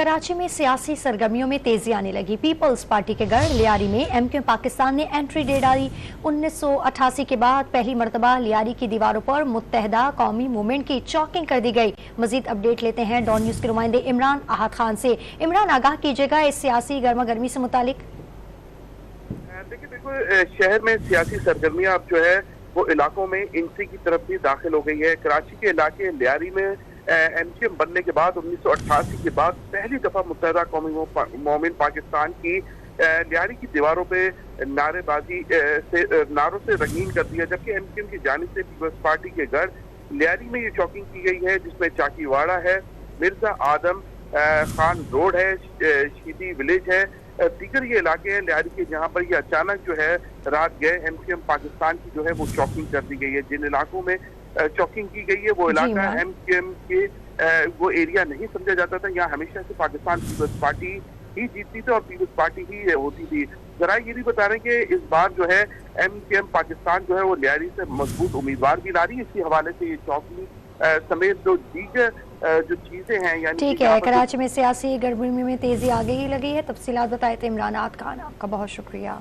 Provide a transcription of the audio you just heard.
कराची में सियासी सरगर्मियों में तेजी आने लगी। पीपल्स पार्टी के गढ़ लियारी में एमक्यू पाकिस्तान ने एंट्री दे डाली। 1988 के बाद पहली मरतबा लियारी की दीवारों पर मुत्तहदा कौमी मूवमेंट की चौकिंग कर दी गई। मजीद अपडेट लेते हैं डॉन न्यूज के नुमाइंदे इमरान अहद खान से। इमरान, आगाह कीजिएगा इस सियासी गर्मा गर्मी से मुतालिक। देखिए, बिल्कुल शहर में सियासी सरगर्मियां अब जो है वो इलाकों में इंसी की तरफ भी दाखिल हो गई है। कराची के इलाके लियारी में एमक्यूएम बनने के बाद 1988 के बाद पहली दफा मुत्तहदा कौमी मोमिन पाकिस्तान की लियारी की दीवारों पे नारेबाजी से नारों से रंगीन कर दिया, जबकि एमक्यूएम की जानिब से पीपल्स पार्टी के गढ़ लियारी में ये चौकिंग की गई है, जिसमें चाकीवाड़ा है, मिर्जा आदम खान रोड है, शीदी विलेज है, दीगर ये इलाके हैं लियारी के, जहाँ पर ये अचानक जो है रात गए एमक्यूएम पाकिस्तान की जो है वो चौकिंग कर दी गई है। जिन इलाकों में चौकिंग की गई है वो इलाका एमक्यूएम के वो एरिया नहीं समझा जाता था। यहाँ हमेशा से पाकिस्तान पीपल्स पार्टी ही जीतती थी और पीपल्स पार्टी ही होती थी। जरा ये भी बता रहे हैं कि इस बार जो है एमक्यूएम पाकिस्तान जो है वो लियारी से मजबूत उम्मीदवार भी ला रही है। इसी हवाले से ये चौकिंग समेत जो दीगर जो चीजें हैं, यानी ठीक है, कराची में सियासी गर्मी में तेजी आ गई लगी है। तफसीलात बताए थे इमरान अहद खान, आपका बहुत शुक्रिया।